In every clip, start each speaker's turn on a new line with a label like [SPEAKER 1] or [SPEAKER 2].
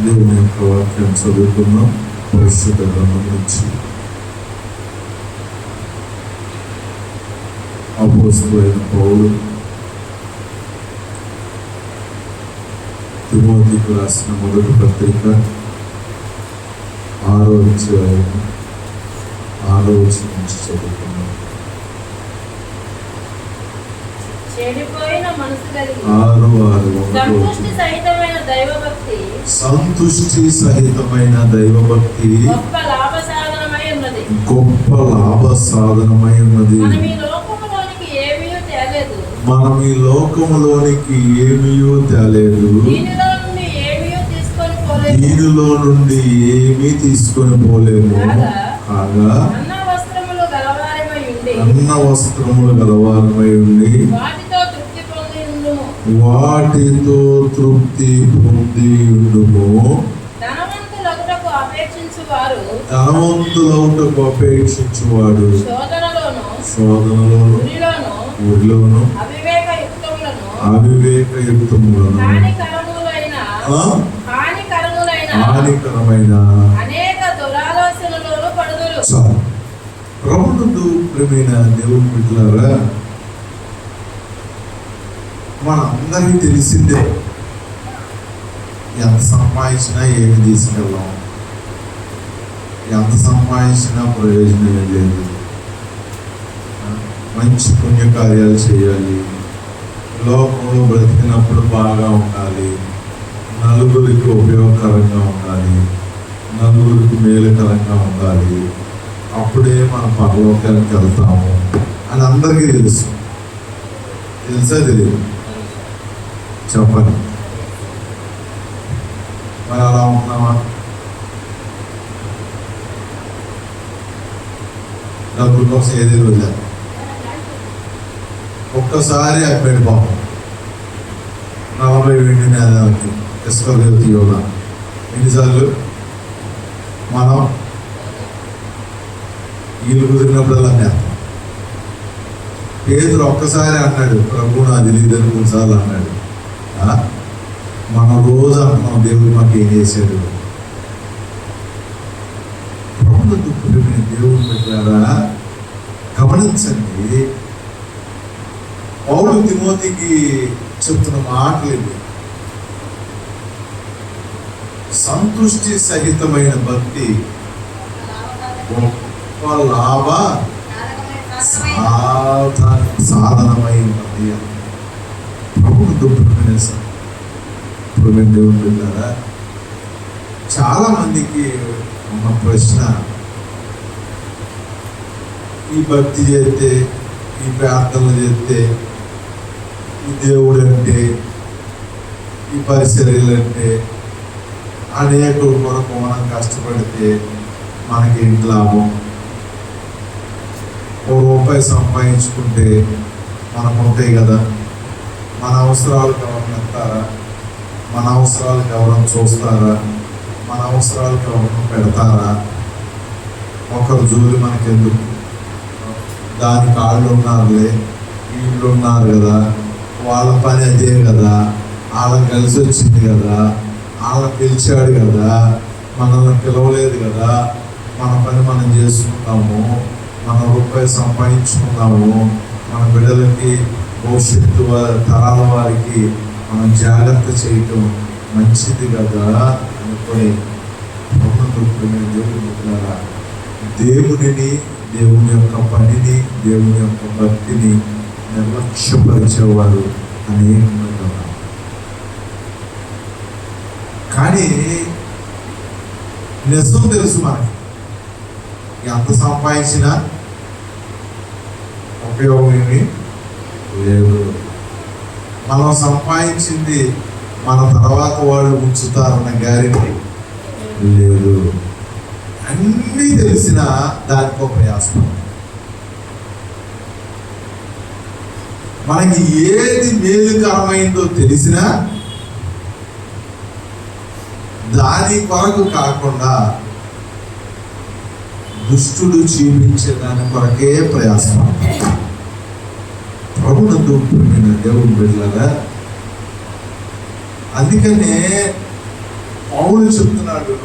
[SPEAKER 1] దేవుని యొక్క వాక్యం చదువుకున్నాం. పరిశుద్ధ గ్రంథం నుంచి అపోస్తలుడైన పౌలు తిమోతికి రాసిన మొదటి పత్రిక 6వ అధ్యాయం 6వ వచనం నుంచి చదువుకున్నాం. సంతుష్టి సహితమైన దైవభక్తి గొప్ప లాభ సాధనమై ఉన్నది. మనం ఈ లోకములోనికి ఏమీయూ తేలేదు, దీనిలో నుండి ఏమీ తీసుకొని పోలేము. కాగా అన్న వస్త్రములు గలవారమై ఉండి వాటితో తృప్తి పొంది ఉండుము. ధనవంతులవుటకు అపేక్షించువాడు శోధనలోను ఊరిలోను అవివేకయుక్తములను హానికరమైన ప్రభునందు ప్రియమైన దేవుని బిడ్డలారా, మనందరికీ తెలిసిందే ఎంత సంపాదించినా ఏమి తీసుకెళ్ళాం, ఎంత సంపాదించినా ప్రయోజనం లేదు. మంచి పుణ్యకార్యాలు చేయాలి, లోకంలో బ్రతికినప్పుడు బాగా ఉండాలి, నలుగురికి ఉపయోగకరంగా ఉండాలి, నలుగురికి మేలుకరంగా ఉండాలి, అప్పుడే మనం పరలోకానికి వెళ్తాము అని అందరికీ తెలుసు. తెలుసా తెలియదు? చెప్పండి. మరి అలా ఉంటున్నామా? డబ్బుల కోసం ఏది వెళ్ళారు. ఒక్కసారి అక్కడ పాపం 40 వెండి నేదానికి ఇసుకదేవతి యోగ ఎన్నిసార్లు మనం వీళ్ళు కుదిరినప్పుడల్లా నేస్తాం. పేదరు ఒక్కసారి అన్నాడు, ప్రభు నా తెలియదని 3 సార్లు అన్నాడు. మనం రోజు అంటున్నాం దేవుడు మాకు ఏం చేశాడు. ప్రభుత్వ దుఃఖమైన దేవుడు పెట్టారా గమనించండి. పౌలు తిమోతికి చెప్తున్న మాటలు ఇవి. సంతుష్టి సహితమైన భక్తి గొప్ప లాభ సాధనమైనది. ప్రభుత్వ దుఃఖమైన దేవుడు వెళ్ళారా. చాలా మందికి ఉన్న ప్రశ్న, ఈ భక్తి చేస్తే, ఈ ప్రార్థనలు చేస్తే, ఈ దేవుడు అంటే, ఈ పరిచర్యలు అంటే, అనేకుల కొరకు మనం కష్టపడితే మనకి ఏంటి లాభం? ₹1 సంపాదించుకుంటే మనకు ఉంటాయి కదా, మన అవసరాలకు ఎవరైనా ఎత్తారా, మన అవసరాలకు ఎవరైనా చూస్తారా, మన అవసరాలకు ఎవరైనా పెడతారా? ఒకరు జోలి మనకెందుకు? దానికి వాళ్ళు ఉన్నారులే, వీళ్ళు ఉన్నారు కదా, వాళ్ళ పని అదే కదా, వాళ్ళని కలిసి వచ్చింది కదా, వాళ్ళని పిలిచాడు కదా, మనల్ని పిలవలేదు కదా, మన పని మనం చేసుకుందాము, మన ₹1 సంపాదించుకుందాము, మన బిడ్డలకి భవిష్యత్తు తరాల వారికి మనం జాగ్రత్త చేయటం మంచిది కదా అనుకొని దేవునిని, దేవుని యొక్క పనిని, దేవుని యొక్క భక్తిని నిర్లక్ష్యపరిచేవారు అనేక మంది ఉన్నారు. కానీ నిజం తెలుసు మనకి, ఎంత సంపాదించినా ఉపయోగం ఏమీ లేదు. మనం సంపాదించింది మన తర్వాత వాళ్ళు ఉంచుతారన్న గ్యారెంటీ లేదు. అన్నీ తెలిసిన దానికో ప్రయాసం. మనకి ఏది మేలుకరమైందో తెలిసినా దాని కొరకు కాకుండా దుష్టుడు జీవించే దాని కొరకే ప్రయాసం. ప్రభునందు దేవుడు బిడ్డలారా, అందుకనే పౌలు చెప్తున్నాడు,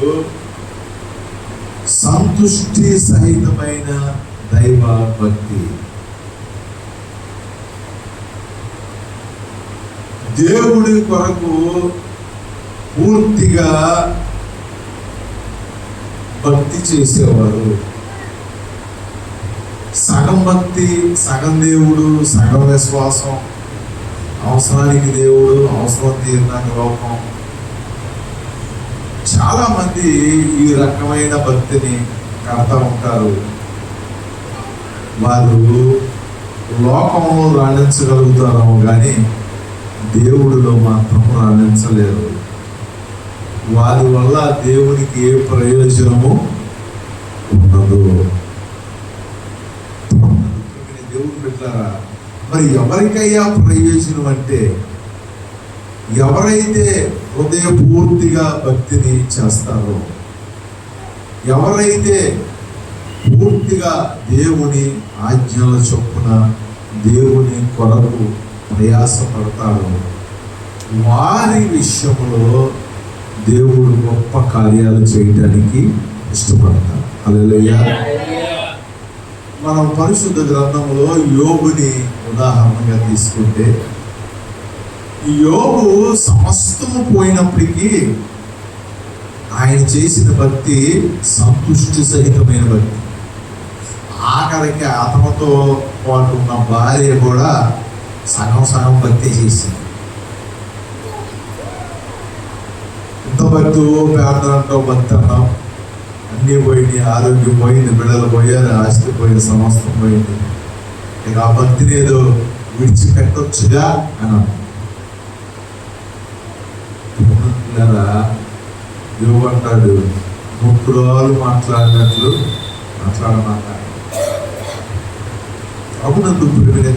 [SPEAKER 1] సంతుష్టి సహితమైన దైవ భక్తి. దేవుడి కొరకు పూర్తిగా భక్తి చేసేవారు. సగం భక్తి, సగం దేవుడు, సగం విశ్వాసం. అవసరానికి దేవుడు, అవసరం తీరినాక లోకం. చాలా మంది ఈ రకమైన భక్తిని కడతా ఉంటారు. వారు లోకంలో రాణించగలుగుతారేమో కానీ దేవుడిలో మాత్రం రాణించలేరు. వారి వల్ల దేవునికి ఏ ప్రయోజనము ఉండదు. దేవుడు పెట్టారా? మరి ఎవరికయ్యా ప్రయోజనం అంటే, ఎవరైతే హృదయపూర్తిగా భక్తిని చేస్తారో, ఎవరైతే పూర్తిగా దేవుని ఆజ్ఞల చొప్పున దేవుని కొరకు ప్రయాసపడతారో, వారి విషయంలో దేవుడు గొప్ప కార్యాలు చేయడానికి ఇష్టపడతారు. హల్లెలూయా. మనం పరిశుద్ధ గ్రంథంలో యోబుని ఉదాహరణగా తీసుకుంటే, యోబు సమస్తము పోయినప్పటికీ ఆయన చేసిన భక్తి సంతుష్టి సహితమైన భక్తి. ఆఖరికి అతనితో పాటు ఉన్న భార్య కూడా సగం సగం భక్తి చేసింది. ఇంత భక్తు పేదలంటో భక్తి అన్నాం, అన్నీ పోయింది, ఆరోగ్యం పోయింది, బిడ్డలు పోయారు, ఆస్తి పోయింది, సమస్తం పోయింది. ఇక ఆ భక్తిని ఏదో విడిచిపెట్టొచ్చుగా అన్నాం. యోబు అంటాడు, 30 రోజులు మాట్లాడినట్లు మాట్లాడమాట. అవునందు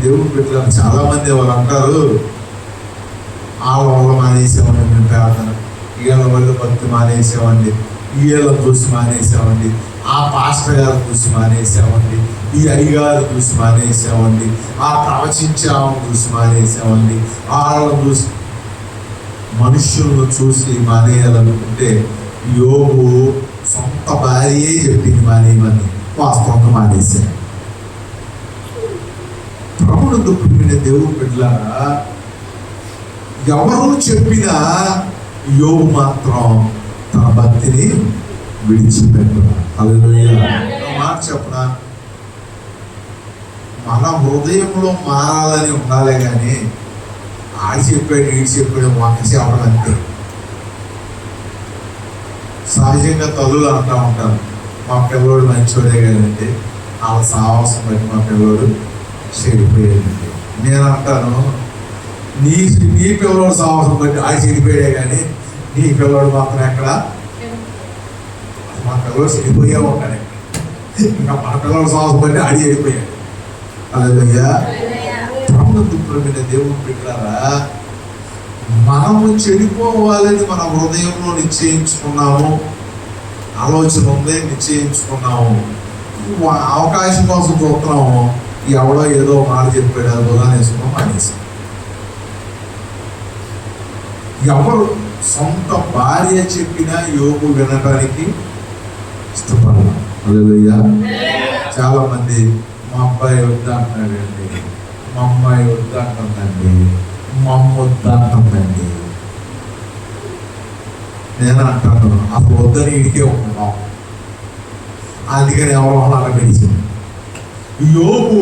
[SPEAKER 1] దేవుడు పెట్టారు. చాలా మంది వాళ్ళు అంటారు, వాళ్ళ వల్ల మానేసామండి మేము ప్రార్థన, వీళ్ళ వల్ల భక్తి మానేసామండి, వీళ్ళ చూసి మానేసామండి, ఆ పాస్టర్ గారు చూసి మానేసామండి, ఈ అయ్యగారు చూసి మానేసామండి, ఆ ప్రవచించామని చూసి మానేసామండి, వాళ్ళని చూసి. మనుషులను చూసి మానేయాలనుకుంటే యోబు సొంత భార్యే చెప్పింది మానేయమని, వాస్తవంగా మానేశారు. ప్రభువునందు ప్రియమైన దేవుని బిడ్డలారా, ఎవరు చెప్పినా యోబు మాత్రం తన భక్తిని విడిచిపెట్టరా. హల్లెలూయా. మాట చెప్పనా, మన హృదయంలో మారాలని ఉండాలే కానీ ఆడి చెప్పాడు ఈడి చెప్పాడు వంక చెప్పడం అంతే. సహజంగా తల్లులు అంటూ ఉంటారు, మా పిల్లోడు మంచోడే కదంటే వాళ్ళ సాహసం బట్టి మా పిల్లోడు చెడిపోయాడండి. నేను అంటాను, నీ పిల్లోడు సాహసం బట్టి ఆడి చెడిపోయాడే కానీ నీ పిల్లోడు మాత్రం ఎక్కడ, మా పిల్లలు చెడిపోయే ఉంటాడు. ఇంకా మన పిల్లల సాహసం బట్టి ఆడి చెడిపోయాడు. హల్లెలూయా. ప్రభువునందు దేవుని బిడ్డలారా, మనము చెడిపోవాలని మన హృదయంలో నిశ్చయించుకున్నాము, ఆలోచన ఉంది, నిశ్చయించుకున్నాము, అవకాశం కోసం చూస్తున్నాము. ఎవడో ఏదో మాట చెప్పాడు, అది ఉదాహరించుకున్నాం మానేసాం. ఎవరు సొంత భార్య చెప్పినా యోబు వినడానికి ఇష్టపడాలి. హల్లెలూయా. చాలా మంది మా అబ్బాయి వద్దంటున్నాడండి, మా అమ్మాయి వద్దంటుందండి, మా అమ్మ వద్దంటుందండి. నేను అంటాను, అసలు వద్దని ఇడికే ఉన్నాం, అందుకని ఎవరో అలా పిలిచింది. యోబు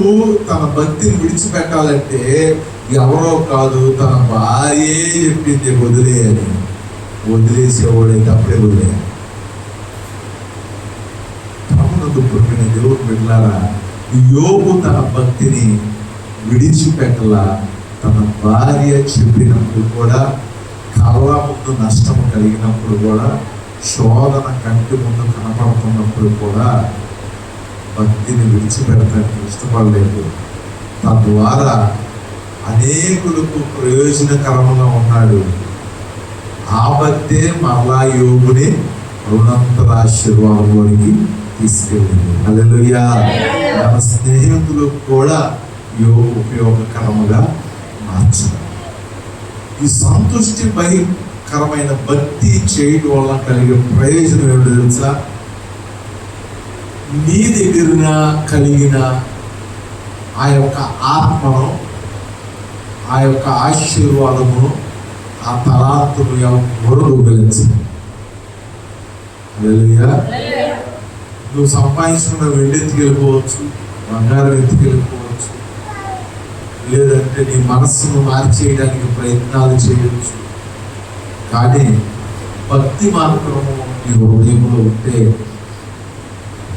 [SPEAKER 1] తన భక్తిని విడిచిపెట్టాలంటే ఎవరో కాదు, తన భార్యే చెప్పింది వదిలేయని. వదిలేసేవాడైతే అప్పుడే వదిలేయాలి. ప్రభువునందు ప్రియమైన దేవుని బిడ్డలారా, యోబు తన భక్తిని విడిచిపెట్టలా. తన భార్య చెప్పినప్పుడు కూడా, కళ్ళ ముందు నష్టం కలిగినప్పుడు కూడా, శోధన కంటి ముందు కనపడుతున్నప్పుడు కూడా భక్తిని విడిచిపెట్టడానికి ఇష్టపడలేదు. తద్వారా అనేకులకు ప్రయోజనకరంగా ఉన్నాడు. ఆ భక్తే మరలా యోబుని రుణంతర ఆశీర్వాదంలోనికి తీసుకెళ్ళింది. హల్లెలూయా. మన స్నేహితులకు కూడా యోబు ఉపయోగకరముగా మార్చారు. ఈ సంతుష్టి కరమైన భక్తి చేయడం వల్ల కలిగే ప్రయోజనం ఏమిటో తెలుసా? నీ దగ్గర కలిగిన ఆ యొక్క ఆత్మను, ఆ యొక్క ఆశీర్వాదమును, ఆ తలాంతును ఎవరు దొంగిలించరు. నువ్వు సంపాదించుకున్న వెండి ఎత్తుకెళ్ళిపోవచ్చు, బంగారం ఎత్తుకెళ్ళిపోవచ్చు, లేదంటే నీ మనస్సును మార్చేయడానికి ప్రయత్నాలు చేయవచ్చు. కానీ భక్తి మాత్రము నీ హృదయంలో ఉంటే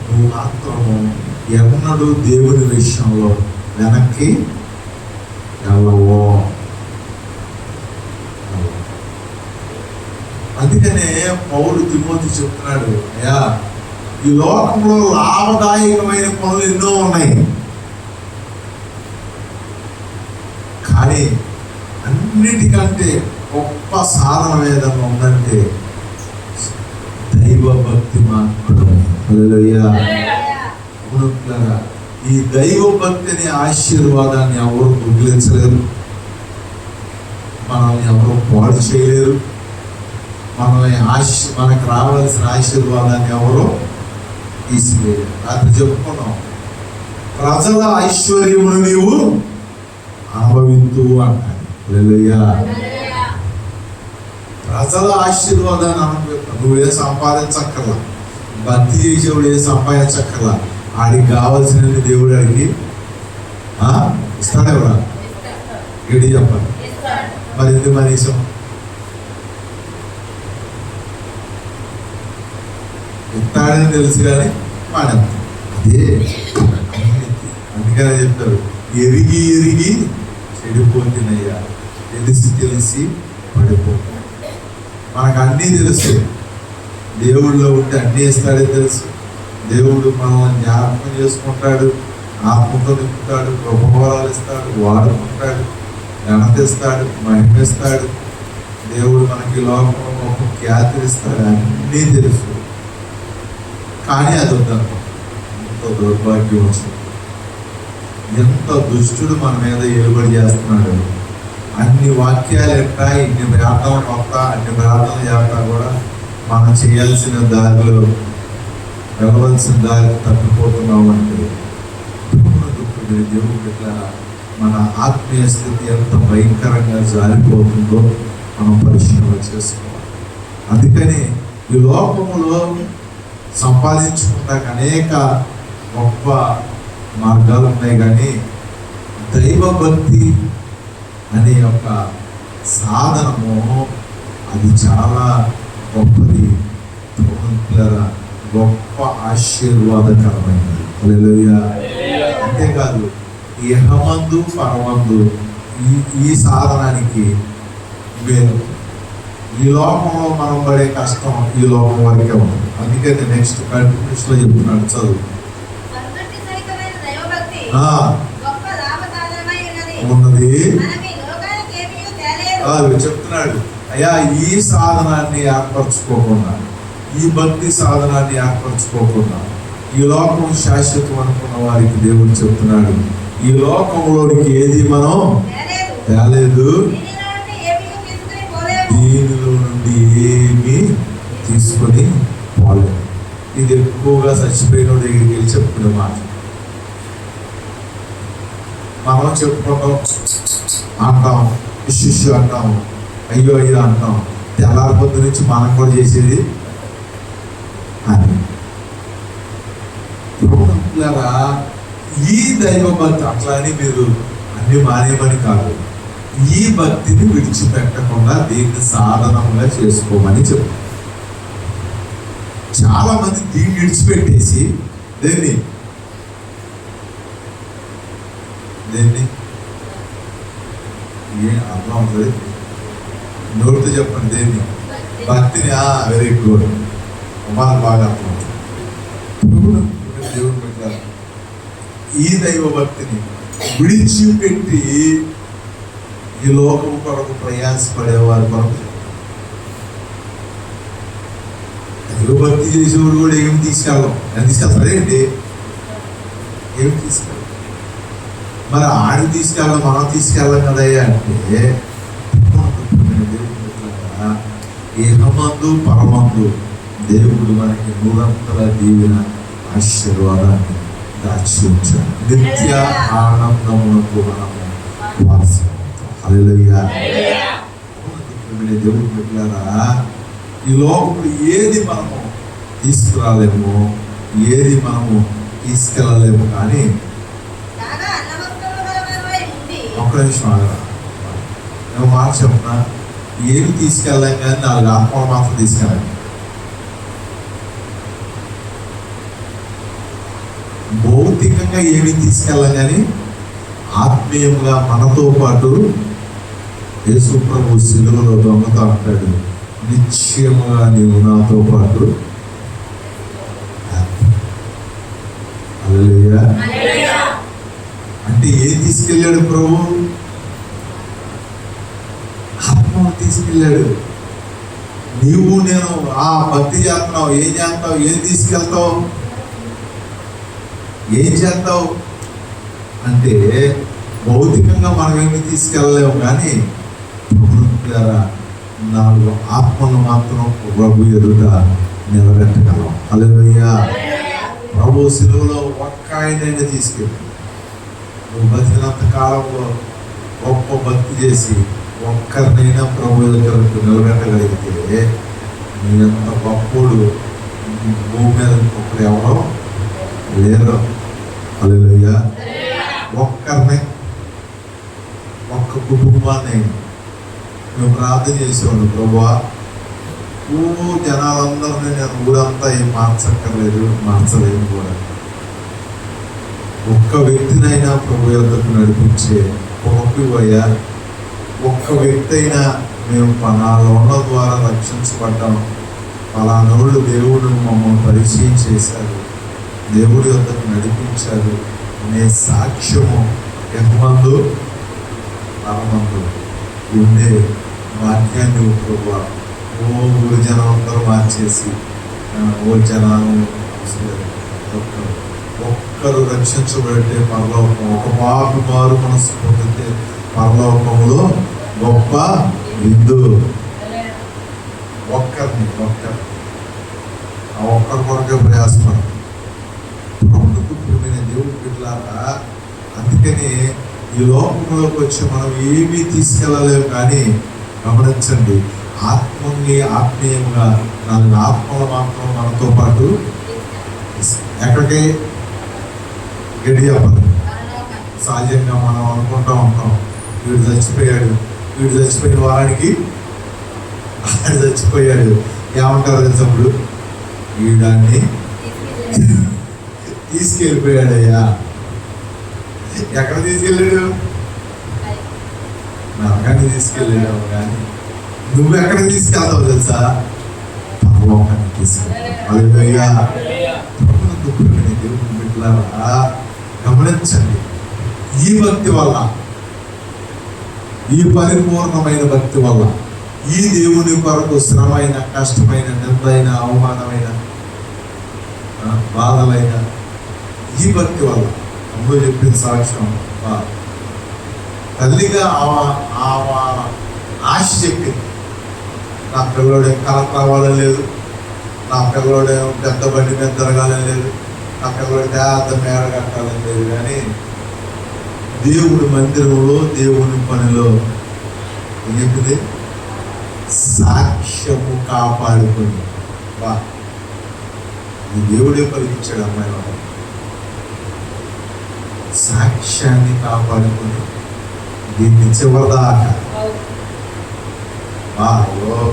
[SPEAKER 1] నువ్వు మాత్రము ఎన్నడూ దేవుని విషయంలో వెనక్కి వెళ్ళవో. అందుకనే పౌలు తిమోతి చెప్తున్నాడు, అయ్యా ఈ లోకంలో లాభదాయకమైన పనులు ఎన్నో ఉన్నాయి, కానీ అన్నిటికంటే గొప్ప సాధన ఏదైనా ఉందంటే దైవ భక్తి మాత్రమే. ఈ దైవ భక్తిని, ఆశీర్వాదాన్ని ఎవరు దొంగిలించలేరు, మనల్ని ఎవరు పాడు చేయలేరు, మనకు రావాల్సిన ఆశీర్వాదాన్ని ఎవరు తీసివేయరు. అది చెప్పుకున్నాం, ప్రజల ఐశ్వర్యమును నీవు అనుభవించు అంటాడు. ప్రజల ఆశీర్వాదాన్ని అనుభవిస్తావు. నువ్వే సంపాదించక్కర్లా, భక్తి చేసేవాడు ఏ సంపాదించక్కర్లా, ఆడికి కావాల్సిన దేవుడు అడిగి ఇస్తాడెవరా? గడి చెప్పాలి. మరి ఎందుకు మనీసం ఇస్తాడని తెలుసు కానీ మానేస్తాం. అదే అందుకనే చెప్తారు, ఎరిగి ఎరిగి చెడిపోతున్నాయ్యా, తెలిసి పడిపో. మనకు అన్నీ తెలుసు, దేవుడిలో ఉంటే అన్నీ ఇస్తాడని తెలుసు. దేవుడు మనల్ని జ్ఞాపకం చేసుకుంటాడు, ఆత్మతో నింపుతాడు, కృపవరాలు ఇస్తాడు, వాడుకుంటాడు, ఘనతిస్తాడు, మహిమిస్తాడు. దేవుడు మనకి లోకంలో గొప్ప ఖ్యాతి ఇస్తాడు, అన్నీ తెలుసు. కానీ అది వద్దనుకో, ఎంత దౌర్భాగ్యం వచ్చింది, ఎంత దుష్టుడు మన మీద ఏలుబడి చేస్తున్నాడు. అన్ని వాక్యాలు ఎట్టా, ఇన్ని ప్రార్థనలు కొత్త, అన్ని ప్రార్థనలు చేస్తా కూడా మనం చేయాల్సిన దారిలో, వెళ్ళవలసిన దారి తప్పిపోతున్నాం అంటే దేవుడు ఇట్లా మన ఆత్మీయ స్థితి ఎంత భయంకరంగా జారిపోతుందో మనం పరిశీలన చేసుకోవాలి. అందుకని ఈ లోకములో సంపాదించుకుంటాక అనేక గొప్ప మార్గాలు ఉన్నాయి, కానీ దైవభక్తి అనే యొక్క సాధనము అది చాలా గొప్పది, గొప్ప ఆశీర్వాదకరమైనది. అంతేకాదు ఇహమందు పరమందు ఈ సాధనానికి వేరు. ఈ లోకంలో మనం పడే కష్టం ఈ లోకం వరకే ఉంది. అందుకని నెక్స్ట్ కంటిన్యూస్ లో చెప్తున్నాడు, చదువు. ఉన్నది చెప్తున్నాడు, అయ్యా ఈ సాధనాన్ని ఏర్పరచుకోకుండా, ఈ భక్తి సాధనాన్ని ఏర్పరచుకోకుండా ఈ లోకం శాశ్వతం అనుకున్న వారికి దేవుడు చెప్తున్నాడు, ఈ లోకంలోనికి ఏది మనం తేలేదు, దీనిలో నుండి ఏమీ తీసుకొని పోలేదు. ఇది ఎక్కువగా చచ్చిపోయిన దగ్గరికి వెళ్ళి చెప్పుకునే మాట. మనం చెప్పుకుంటాం, అంటాం, శిష్యు అంటాం, అయ్యో అయ్యో అంటాం. తెల్లారి పొద్దు నుంచి మనం కూడా చేసేది అది. ఈ దైవ భక్తి అట్లా అని మీరు అన్ని మానేమని కాదు, ఈ భక్తిని విడిచిపెట్టకుండా దీన్ని సాధనంగా చేసుకోమని చెప్తారు. చాలా మంది దీన్ని విడిచిపెట్టేసి దేన్ని ఏం అర్థం అవుతుంది, నోటితో చెప్పండి, దేన్ని? భక్తిని. వెరీ గుడ్, మనకు బాగా అర్థం అవుతుంది. దేవుడు పెట్టారు, ఈ దైవ భక్తిని విడిచిపెట్టి ఈ లోకం కొరకు ప్రయాసపడేవారి కొరకు. దైవ భక్తి చేసేవాడు కూడా ఏమి తీసుకెళ్ళాం, అని తీసుకెళ్తారేంటి? ఏమి తీసుకెళ్ళాం? మరి ఆడికి తీసుకెళ్ళాం, మనం తీసుకెళ్ళాం కదా అంటే ఇహమందు పరమందు దేవుడు మనకి నూరంతల దీవెన ఆశీర్వాదాన్ని దాచి ఉంచాడు. నిత్య ఆనందమునకు మనము వారసులం. హల్లెలూయా. దేవుడు బిడ్డలారా, ఈ లోకంలో ఏది మనము తీసుకురాలేము, ఏది మనము తీసుకెళ్ళలేము. కానీ ఒక్క నిమిషం ఆగరా, నేను మాట చెప్తున్నా, ఏమి తీసుకెళ్ళాం కానీ 4 ఆత్మలు మాత్రం తీసుకెళ్ళాలి. భౌతికంగా ఏమి తీసుకెళ్ళాం కానీ ఆత్మీయంగా మనతో పాటు యేసు ప్రభు సిలువలో దొంగతో అంటాడు, నిశ్చయముగా నీవు నాతో పాటు. హల్లెలూయా. అంటే ఏం తీసుకెళ్ళాడు ప్రభు? ఆత్మను తీసుకెళ్ళాడు. నీవు నేను భక్తి చేస్తున్నావు, ఏం చేస్తావు, ఏం తీసుకెళ్తావు, ఏం చేస్తావు అంటే భౌతికంగా మనం ఏమి తీసుకెళ్ళలేము. కానీ ద్వారా 4 ఆత్మలు మాత్రం ప్రభు ఎదుట నిలబెట్టగలం. హల్లెలూయా. ప్రభు సిలువలో ఒక్క ఆయనైనా తీసుకెళ్ళి నువ్వు బతికినంత కాలంలో గొప్ప భక్తి చేసి ఒక్కరినైనా ప్రభు ఎదుటకు నిలబెట్టగలిగితే నీ అంత గొప్పడు భూమి మీద ఇంకొకరు ఎవరో లేరు. హల్లెలూయా. ఒక్కరిని, ఒక్క కుటుంబాన్ని మేము ప్రార్థన చేసేవాడు, ప్రభువా జనాలందరినీ నేను ఊరంతా ఏం మార్చక్కర్లేదు, మార్చలేను కూడా. ఒక్క వ్యక్తినైనా ప్రభు యొద్దకు నడిపించే పంపివయ్యా. ఒక్క వ్యక్తి అయినా మేము పలానా ద్వారా రక్షించబడ్డాము, పలానోళ్ళు దేవుడు మమ్మల్ని పరిచయం చేశారు, దేవుడి యొద్దకు నడిపించారు అనే సాక్ష్యము ఎంతమందు పరమందు ఉండే వాక్యాన్ని ప్రభువా ఊరు జనం అందరూ మార్చేసి ఓ జనాలు ఒక్కరు రక్షించబడితే పరలోకం, ఒక పాపి మారు మనసు పొందితే పరలోకంలో గొప్ప విందు. ఒక్కరిని ఆ ఒక్కరి కొరకే ప్రయాసపడ దేవుడి బిడ్డలారా. అందుకని ఈ లోకంలోకి వచ్చి మనం ఏమీ తీసుకెళ్ళలేము. కానీ గమనించండి, ఆత్మీయంగా 4 ఆత్మలు మాత్రం మనతో పాటు ఎక్కడికి గడియ పదం. సహజంగా మనం అనుకుంటూ ఉంటాం, వీడు చచ్చిపోయిన వారానికి ఆయన చచ్చిపోయాడు. ఏమంటారు తెలిసినప్పుడు, వీడాన్ని తీసుకెళ్ళిపోయాడయ్యా. ఎక్కడ తీసుకెళ్ళాడు? నరకాన్ని తీసుకెళ్ళాడు. కానీ నువ్వు ఎక్కడ తీసుకెళ్తావు తెలుసా? పరలోకాన్ని తీసుకెళ్ళావు. దేవుని బిడ్డలారా, గమనించండి, ఈ భక్తి వల్ల, ఈ పరిపూర్ణమైన భక్తి వల్ల, ఈ దేవుని కొరకు శ్రమైన, కష్టమైన, నిందైన, అవమానమైన, బాధలైన ఈ భక్తి వల్ల అమ్మ చెప్పిన సాక్ష్యం, తల్లిగా ఆశ చెప్పింది, నా పిల్లడే కలెక్టర్ అవ్వాలని లేదు, నా పిల్లడే పెద్ద బండి మీద తిరగాలని లేదు, నా పిల్లడి దేవత మేడ కట్టాలని లేదు. కానీ దేవుడి మందిరంలో, దేవుని పనిలో ఏంటిది? సాక్ష్యము కాపాడుకొని దేవుడే పలికించాడు అమ్మాయి. సాక్ష్యాన్ని కాపాడుకొని దీన్ని చివరిదాకా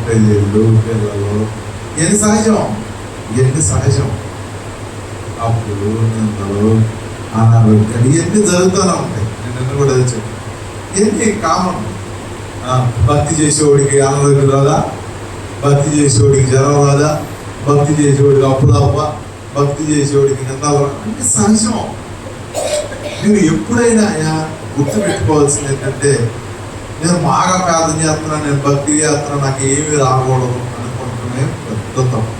[SPEAKER 1] పెళ్ళిళ్ళు, పిల్లలు, ఎన్ని సహజం అప్పులు, నిందలు, అనారోగ్యాలు ఇవన్నీ జరుగుతూనే ఉంటాయి. నేను కూడా చెప్పాను, ఇవన్నీ కామన్. భక్తి చేసేవాడికి అనారోగ్యం రాదా? భక్తి చేసేవాడికి జ్వరం రాదా? భక్తి చేసేవాడికి అప్పులు అవ్వ, భక్తి చేసేవాడికి నిందలు, అంటే సహజం. మీరు ఎప్పుడైనా గుర్తుపెట్టుకోవాల్సింది ఏంటంటే, నేను బాగా ప్రార్థన చేస్తున్నాను, నేను భక్తి చేస్తున్నాను, నాకు ఏమీ రాకూడదు అనుకుంటున్నాయి పెద్ద తప్పు.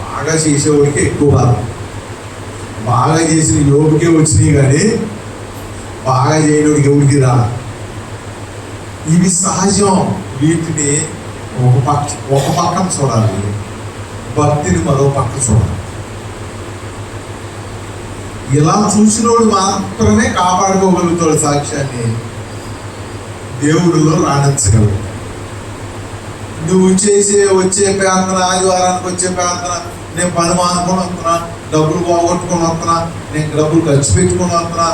[SPEAKER 1] బాగా చేసేవాడికి ఎక్కువ బాధ. బాగా చేసిన యోగికే వచ్చినాయి కానీ బాగా చేయడానికి ఎవరికి రా. ఇవి సహజం. వీటిని ఒక పక్కన చూడాలి, భక్తిని మరో పక్క చూడాలి. ఇలా చూసినోడు మాత్రమే కాపాడుకోగలుగుతాడు, సాక్ష్యాన్ని దేవుడిలో రాణించగలడు. నువ్వు వచ్చే ప్రార్థన, ఆదివారానికి వచ్చే ప్రార్థన, నేను పని మానుకొని వస్తున్నా, డబ్బులు పోగొట్టుకొని వస్తున్నా, నేను డబ్బులు ఖర్చు పెట్టుకొని వస్తున్నా,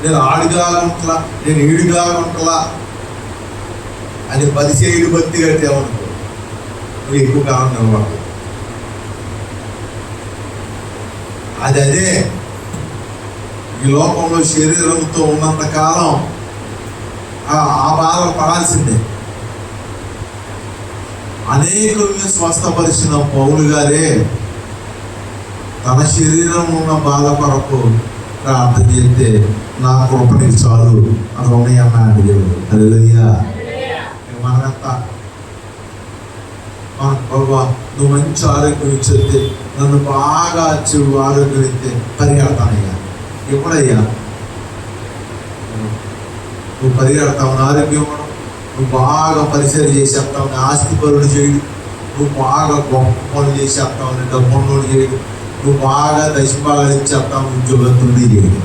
[SPEAKER 1] నేను ఆడిలాగా ఉంటలా, నేను ఈడిలాగా ఉంటలా అని 10 ఏళ్ళు భక్తి కట్టేవనుకో, నువ్వు ఎక్కువ కాలం నిలబడదు. అదే ఈ లోకంలో శరీరంతో ఉన్నంత కాలం ఆ బాధలు పడాల్సిందే. అనేకుల్ని స్వస్థపరిచిన పౌలు గారే తన శరీరం ఉన్న బాధ కొరకు ప్రార్థన చేస్తే నా కృప నీకు చాలు అని ఉన్నాయన్నాడు దేవుడు. హల్లెలూయా. మనమంతా బాబా నువ్వు మంచి ఆరోగ్యం ఇచ్చేస్తే, నన్ను బాగా చెడు ఆరోగ్యం ఇస్తే పరిగెడతానయ్యా. ఎప్పుడయ్యా నువ్వు పరిగెడతావు? ఆరోగ్యం నువ్వు బాగా పరిచయం చేసేస్తావు, ఆస్తి పరుడు చేయడు, నువ్వు బాగా గొప్ప పనులు చేసేస్తావు, డబ్బున్నోడు చేయడు, నువ్వు బాగా దశభాగాలు ఇచ్చేస్తావు, ఉద్యోగస్తుడి చేయడు.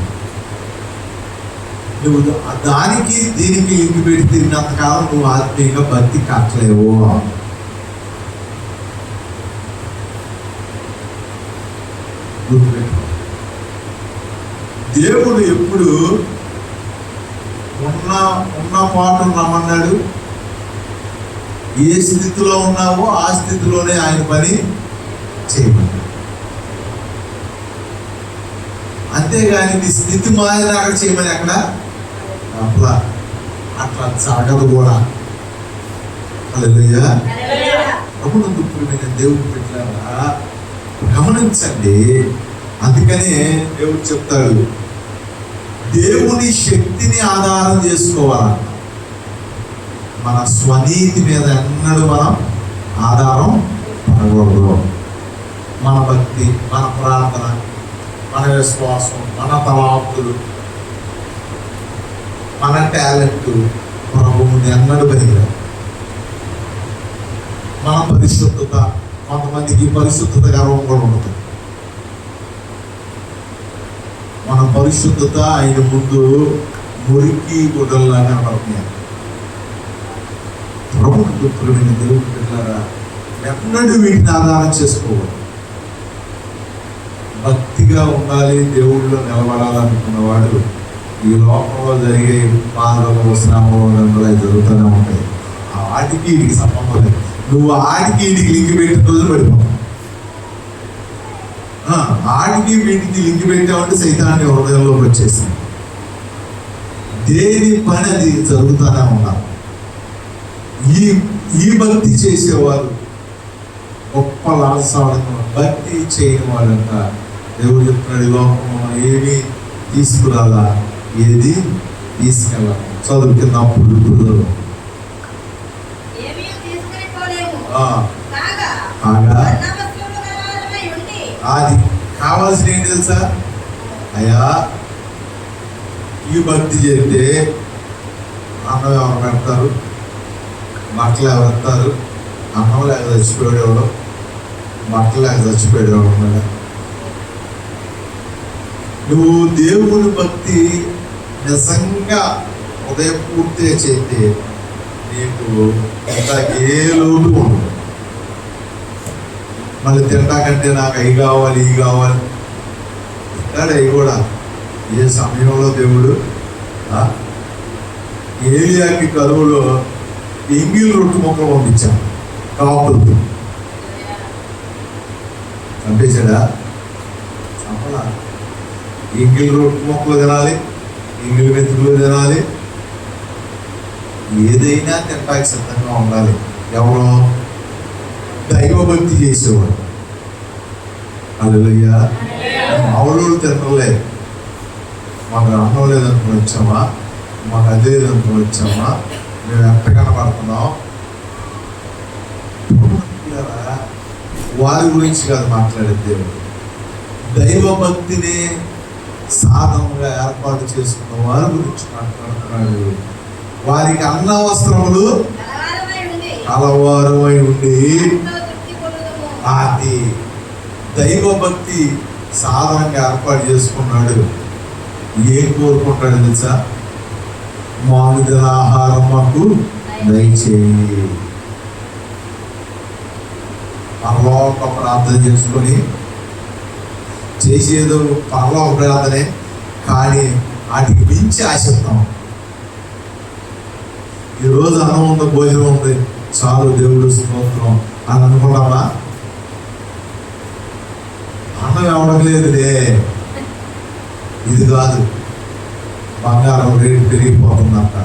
[SPEAKER 1] నువ్వు దానికి దీనికి లింక్ పెట్టి తిరిగినంతకాలం నువ్వు ఆత్మీయంగా భక్తి కట్టలేవు. దేవుడు ఎప్పుడు ఉన్న పాటు రమ్మన్నాడు. ఏ స్థితిలో ఉన్నావో ఆ స్థితిలోనే ఆయన పని చేయమన్నాడు. అంతేగాని నీ స్థితి మారినాక చేయమని అక్కడ అట్లా జరగదు కూడా. హల్లెలూయా. అప్పుడు నేను దేవుడు పెట్టారా గమనించండి. అందుకనే దేవుడు చెప్తాడు, దేవుని శక్తిని ఆధారం చేసుకోవాలంట. మన స్వనీతి మీద ఎన్నడూ మనం ఆధారం పడకూడదు. మన భక్తి, మన ప్రార్థన, మన విశ్వాసం, మన తలాంతులు, మన టాలెంట్ ప్రభువుని ఎన్నడూ పనికిరాదు. మన పరిశుద్ధత, కొంతమందికి పరిశుద్ధత గర్వం కూడా ఉంటుంది. మన పరిశుద్ధత ఆయన ముందు మురికి గుడ్డల్లా కనపడుతున్నాయి. ప్రభుత్వ దేవుడు పిల్లారా, ఎన్నడూ వీటిని ఆధారం చేసుకోవాలి. భక్తిగా ఉండాలి, దేవుళ్ళలో నిలబడాలనుకున్నవాడు ఈ లోకంలో జరిగే బాధలు, శ్రమలు జరుగుతూనే ఉంటాయి. వాటికి వీటికి సంబంధం లేదు. నువ్వు ఆడికి వీటికి లింక్ పెట్టిన రోజులు పడిపోతావు. ఆడికి వీటికి లింక్ పెట్టామంటే సైతాన్ని హృదయంలోకి వచ్చేసింది. దేని పని అది జరుగుతూనే ఉన్నారు. ఈ భక్తి చేసేవారు గొప్ప లాభసాధన. భక్తి చేయని వాళ్ళంట దేవుడు చెప్తున్నాడు, లోకంలో ఏమి తీసుకురాలా, ఏది తీసుకెళ్ళాలి. చదువు కింద అప్పుడు అది కావాల్సిన ఏంటి తెలుసా? అయ్యా ఈ భక్తి చేస్తే అన్నం ఎవరు పెడతారు, బట్టలు ఎవరు పెడతారు? అన్నం లేక చచ్చిపోయాడు ఎవడో, బట్టలు లేక చచ్చిపోయాడు ఎవడు. నువ్వు దేవుని భక్తి నిజంగా హృదయపూర్తిగా చేస్తే నీకు ఏ లోటు ఉండదు. మళ్ళీ తింటాకంటే నాకు అవి కావాలి, ఇవి కావాలి ఇస్తాడు. అవి కూడా ఏ సమయంలో దేవుడు ఏలియాకి కరువులో ఎంగిల్ రొట్టు మొక్కలు పంపించాను, కాపులు చంపేశాడా? చంపలా. ఎంగిల్ రొట్టు మొక్కలు తినాలి, ఎంగిల్ మెతుకులు తినాలి, ఏదైనా తింటానికి సిద్ధంగా ఉండాలి. ఎవరో దైవభక్తి చేసేవాడు. హల్లెలూయా. మామూలు తినలేదు, మాకు అన్నం లేదనుకుని వచ్చామా, మాకు అదే లేదనుకుని వచ్చామా, మేము ఎంత కనపడుతున్నాం. వారి గురించి కాదు మాట్లాడే దేవుడు, దైవభక్తిని సాధనంగా ఏర్పాటు చేసుకున్న వారి గురించి మాట్లాడుతున్నాడు. వారికి అన్న వస్త్రములు కలవారమై ఉండి అది దైవభక్తి సాధనంగా ఏర్పాటు చేసుకున్నాడు. ఏం కోరుకుంటాడు తెలుసా? మానుదిన ఆహారం మాకు దయచేయి. పరలోక ప్రార్థన చేసుకొని చేసేదో పరలోక ప్రార్థనే, కానీ వాటికి మించి ఆశిస్తాం. ఈరోజు అన్నం ఉంది, భోజనం ఉంది, చాలు దేవుడు స్తోత్రం అని అనుకున్నామా? అన్నం ఎవడలేదులే, ఇది కాదు, బంగారం రేటు పెరిగిపోతుందంట,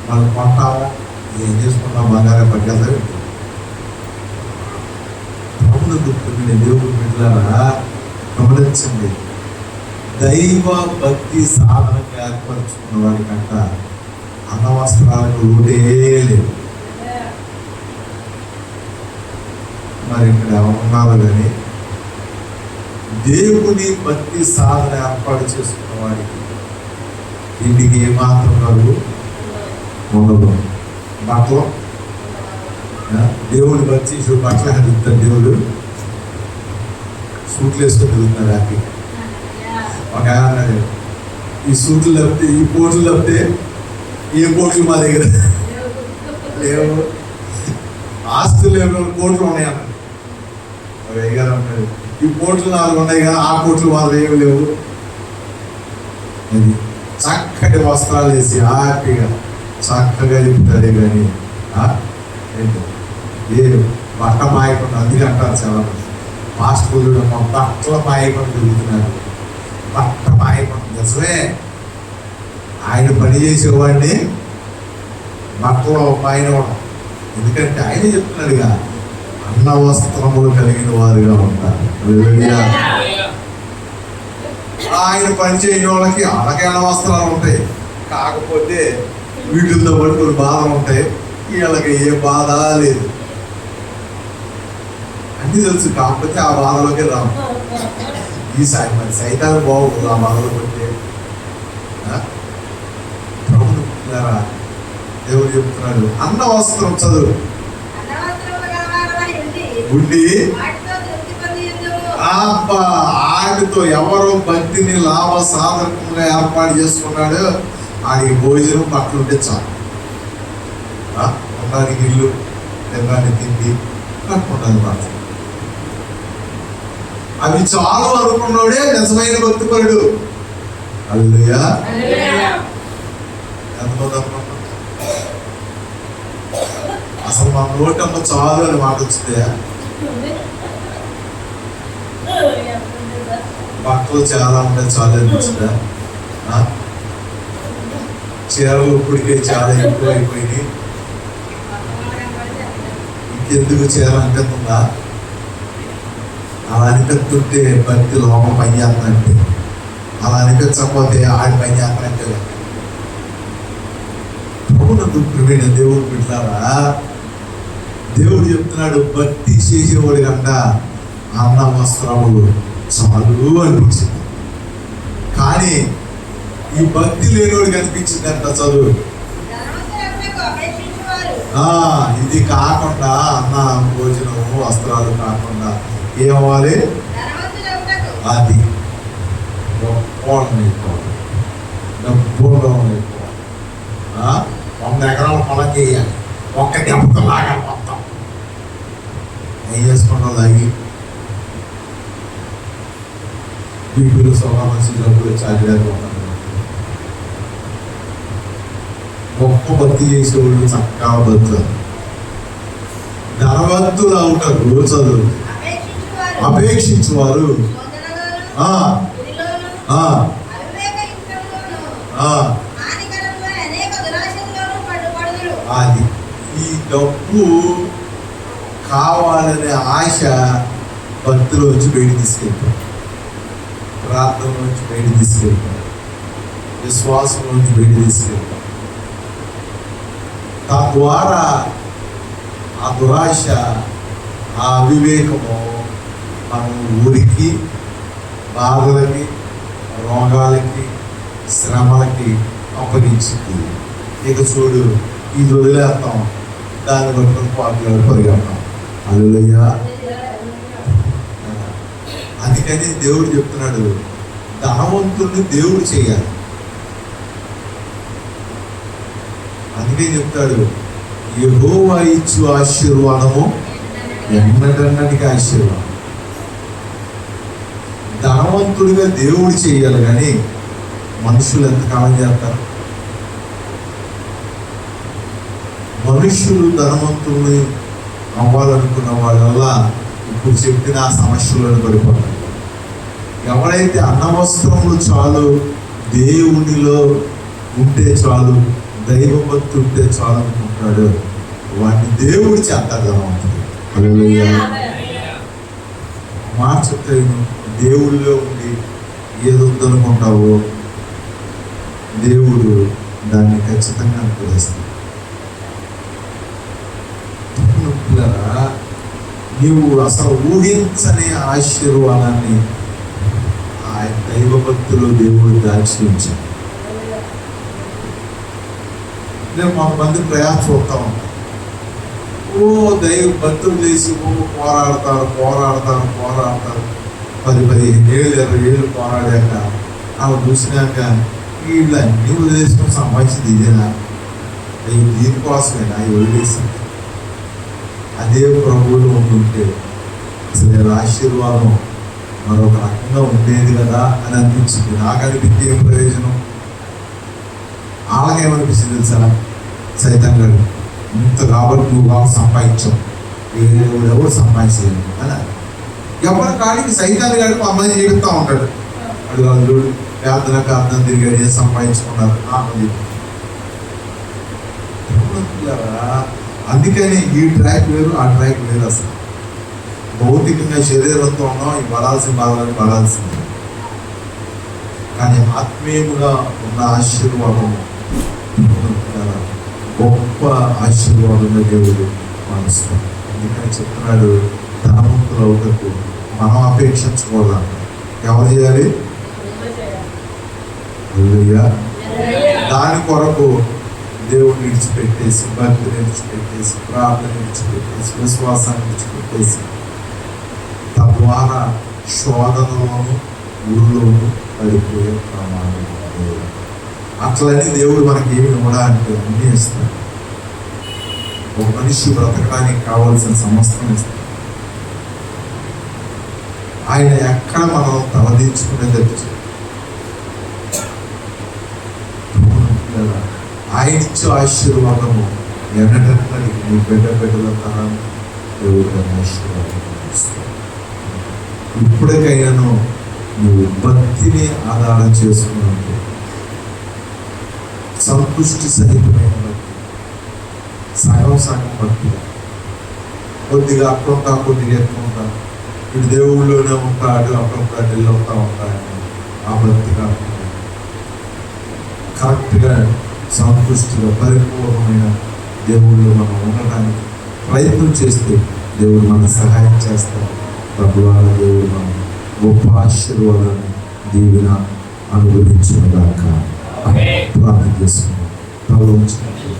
[SPEAKER 1] మనం కొంటాము, ఏం చేసుకుంటాం, బంగారం పట్టుకెళ్తా. దేవుడు బిడ్డలారా గమనించండి, దైవ భక్తి సాధనంగా ఏర్పరచుకున్న వాడికంట అన్నవస్త్రాలకు లోటే లేదు. మరి ఇక్కడ ఎవరున్నారు కానీ దేవుని భక్తి సాధన ఏర్పాటు చేసుకున్న వాడికి ఇంటికి ఏమాత్రం కలుగు ఉండదు. బట్టలు దేవుడు వచ్చి బట్టలు తిరుగుతాడు, దేవుడు సూట్లు వేసుకొని తిరుగుతున్నారు హ్యాపీ. ఒక ఆయన అన్నాడు, ఈ సూట్లు తప్పితే, ఈ కోట్లు తప్పితే ఏ కోట్లు మా దగ్గర లేవు, ఆస్తులు లేవు, కోట్లు ఉన్నాయి అన్నాడు. అయ్యారు అన్నాడు, ఈ కోట్లు 4 ఉన్నాయి కానీ ఆ కోట్లు వాళ్ళు ఏమి లేవు. అది చక్కటి వస్త్రాలు వేసి హ్యాపీగా చక్కగా చెప్తాడే కానీ ఏ బట్ట మాయకుండా. అందుకే అంటారు చాలా మాస్టర్లు, మా బట్టల మాయకుండా తిరుగుతున్నారు. బట్ట మాయకుండా నిజమే, ఆయన పని చేసేవాడిని బట్టలో మాయనవడం. ఎందుకంటే ఆయన చెప్తున్నాడుగా, అన్న వస్త్రములు కలిగిన వారుగా ఉంటారు. ఆయన పని చేయని వాళ్ళకి అన్న వస్త్రాలు ఉంటాయి, కాకపోతే వీటితో పాటు కొన్ని బాధలు ఉంటాయి. వీళ్ళకి ఏ బాధ లేదు, అన్నీ తెలుసు, కాకపోతే ఆ బాధలోకి రాము. ఈసారి మరి సైతాన్ని బాగుంటుంది ఆ బాధలో పడితే. ప్రభుత్వ దేవుడు చెప్తున్నాడు, అన్న వస్త్రం చదువు ఉండి ఆడితో ఎవరో భక్తిని లాభ సాధకంగా ఏర్పాటు చేసుకున్నాడు. ఆడికి భోజనం బట్టలు ఉంటే చాలు, ఉండడానికి ఇల్లు, తినడానికి తిండి, కట్టుకుంటాను బట్టలు, అవి చాలు అనుకున్నాడే నిజమైన భక్తిపరుడు. హల్లెలూయా. ఎంతమంది అనుకుంటున్నారు? అసలు మా నోటమ్మ చాలు అని మాట వచ్చిందే. బట్టలు చాలా ఉంటాయి, చాలు అనిపించిందా? చీరలు ఇప్పటికే చాలా ఎక్కువ అయిపోయినాయి, ఇంకెందుకు చీర అనిపిస్తుందా? అలా అనిపిస్తుంటే భక్తి లోపం పనిచేస్తుందంటే, అలా అనిపించకపోతే ఆడి పనిచేస్తానంటే. ప్రభునందు ప్రియమైన దేవుడు బిడ్డలారా, దేవుడు చెప్తున్నాడు, భక్తి చేసేవాడు కంట అన్న వస్త్రములు చాలు అనిపించింది. కానీ ఈ భక్తి లేనివాడికి అనిపించిందంట చదువు. ఇది కాకుండా అన్న భోజనం వస్త్రాలు కాకుండా ఏమవ్వాలి? అది డబ్బులు అయిపోవాలి. 100 ఎకరాల పొలం చేయాలి, ఒక్క దెబ్బతో లాగాలి మొత్తం. ఏం చేసుకుంటాం? లాగి బీపీలు సోమర్సి డబ్బులు చాలిపోతారు. గొప్ప భక్తి చేసేవాళ్ళు చక్కగా బతుకుతారు, ధనవంతులు అవుతారు. చదువు అపేక్షించేవారు అది ఈ డబ్బు కావాలనే ఆశ భక్తిలోంచి బయట తీసుకెళ్తాం, ప్రార్థనలోంచి బయట తీసుకెళ్తాం, విశ్వాసంలోంచి బయట తీసుకెళ్తాం. తద్వారా ఆ దురాశ, ఆ అవివేకము మనం ఊరికి, బాధలకి, రోగాలకి, శ్రమలకి అప్పగించింది. ఇక చూడు, ఇది వదిలేస్తాం, దాన్ని పట్టుకుని పాటలు పరిగెడతాం. హల్లెలూయా. అందుకని దేవుడు చెప్తున్నాడు, ధనవంతుడిని దేవుడు చేయాలి. అందుకే చెప్తాడు, యెహోవా ఇచ్చు ఆశీర్వాదము ఎన్నటన్నటికి ఆశీర్వాదం. ధనవంతుడిగా దేవుడు చేయాలి, కానీ మనుషులు ఎంతకాలం చేస్తారు? మనుషులు ధనవంతుల్ని అవ్వాలనుకున్న వాళ్ళల్లా ఇప్పుడు చెప్పిన ఆ సమస్యలను పడిపోతారు. ఎవరైతే అన్నవస్త్రములు చాలు, దేవునిలో ఉంటే చాలు, దైవభక్తి ఉంటే చాలు అనుకుంటాడు, వాడిని దేవుడు చేస్తాడు ధనవంతుడు. హల్లెలూయా. మాట చెప్తాను, దేవుళ్ళో ఉండి ఏదొద్దనుకుంటావో దేవుడు దాన్ని ఖచ్చితంగా అనుగ్రహిస్తాడు. నీవు అసలు ఊహించని ఆశీర్వాదాన్ని ఆయన దైవభక్తులు దేవుడు దాచి ఉంచాడు. నేను కొంతమంది ప్రయాస చూస్తా ఉంటాను. ఓ దైవ భక్తులు లేచి పోరాడతారు 10-15 ఏళ్ళు 20 ఏళ్ళు పోరాడాక అవి చూసినాక వీళ్ళు అన్ని వదిలేసుకుని సంపాదించింది ఇదేనా, దీనికోసమేనా అవి వదిలేసింది? అదే ప్రభువులు ఉంటుంటే అసలు ఆశీర్వాదం మరొక రకంగా ఉండేది కదా అని అనిపించింది. నాకు అనిపించి ఏం ప్రయోజనం? వాళ్ళకేమనిపించింది తెలుసా? సైతం గారు ఇంత కాబట్టి నువ్వు బాగా సంపాదించావు, ఎవరు సంపాదించలేదు అని ఎవరి కాడికి సైతాన్ని గారికి అమ్మాయి చేస్తూ ఉంటాడు. అడుగు ప్రార్థన తిరిగాడు, ఏం సంపాదించుకున్నారు అందుకని ఈ ట్రాక్ వేరు, ఆ ట్రాక్ వేరు. అసలు భౌతికంగా శరీరంతో ఉన్నాం, ఈ బలాల్సింది బలాల్సింది, కానీ ఆత్మీయముగా ఉన్న ఆశీర్వాదం గొప్ప ఆశీర్వాదంగా దేవుడు మనస్తాడు. అందుకని చెప్తున్నాడు, ధనవంతుల అవుటకు మనం అపేక్షించకూడదు. ఎవరు చేయాలి? దాని కొరకు దేవుడిని విడిచిపెట్టేసి, భక్తిని విడిచిపెట్టేసి, ప్రార్థన విడిచిపెట్టేసి, విశ్వాసాన్ని విడిచిపెట్టేసి, తద్వారా శోధనలోను ఊళ్ళోను పడిపోయే ప్రమాదం. అట్లని దేవుడు మనకి ఏమి ఇవ్వడా అంటే అన్నీ ఇస్తాడు. ఒక మనిషి బ్రతకడానికి కావాల్సిన సమస్తం ఇస్తాడు. ఆయన ఎక్కడ మనం తలదించుకునే తెచ్చు, ఆయన ఇచ్చే ఆశీర్వాదము ఎన్నటన్నది నీ బిడ్డల తరాన్ని దేవుడు ఆశీర్వాదం ఇస్తాడు. ఇప్పటికైనాను నువ్వు భక్తిని ఆధారం చేసుకున్నట్టు సంతుష్టి సహితమైన భక్తి, సగం భక్తి, కొద్దిగా అట్లుంటా కొద్దిగా ఎత్తుకుంటా, ఇటు దేవుళ్ళలోనే ఉంటాడు, అప్పుడప్పుడు అడ్డిల్లో ఉంటాయని ఆ భక్తి కాకుండా కరెక్ట్గా సంతృష్టిగా పరిపూర్ణమైన దేవుళ్ళు మనం ఉండడానికి ప్రయత్నం చేస్తే దేవుడు మనకు సహాయం చేస్తాడు. తద్వారా దేవుడు మనం గొప్ప ఆశీర్వాదాన్ని దీవెన అనుగ్రహించుగాక. ప్రార్థన చేసుకున్నాం. తలవంచండి.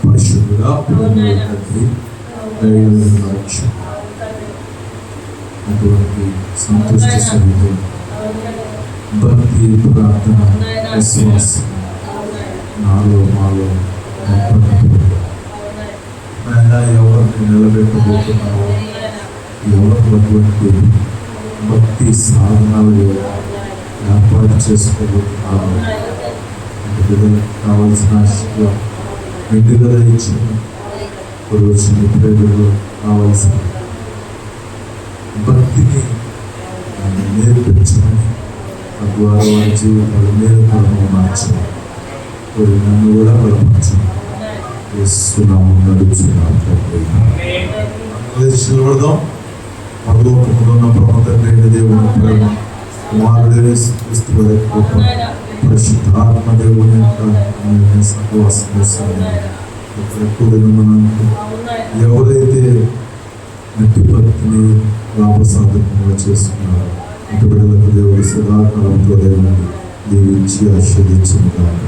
[SPEAKER 1] పరిశుద్ధుడా తండ్రి, అటువంటి సంతృష్టి సహితం భక్తి, ప్రార్థన, విశ్వాసం నాలో మాలో ఎవరిని నిలబెట్టబోతున్నావో, ఎవరు అటువంటి భక్తి సాధనాలు ఏర్పాటు చేసుకోబోతున్నారో, బిడ్డలకు కావాల్సిన ఆశీర్వాదం మెండుగా ఇచ్చిన రోజు ప్రేమలో కావాల్సిన భక్తిని నేర్పించమని, తద్వారా వారి జీవితాలు నేర్పడము మార్చమని, నన్ను కూడా బలపరచమని యేసునామమున నడుచున్నాము తండ్రి. నిలబడదాం. పరలోకములో ఉన్న పరమ తండ్రి దేవుని ప్రేమ, కుమారుడైన యేసుక్రీస్తు వారి కృప, పరిశుద్ధాత్మ దేవుని యొక్క సహవాసం ఎవరైతే నటి భక్తిని లాభసాధకంగా చేస్తున్నారో అటు బిడ్డలకు దేవుడు సదాకాలంతో దేవుని దీవించి ఆశీర్వదించుగాక.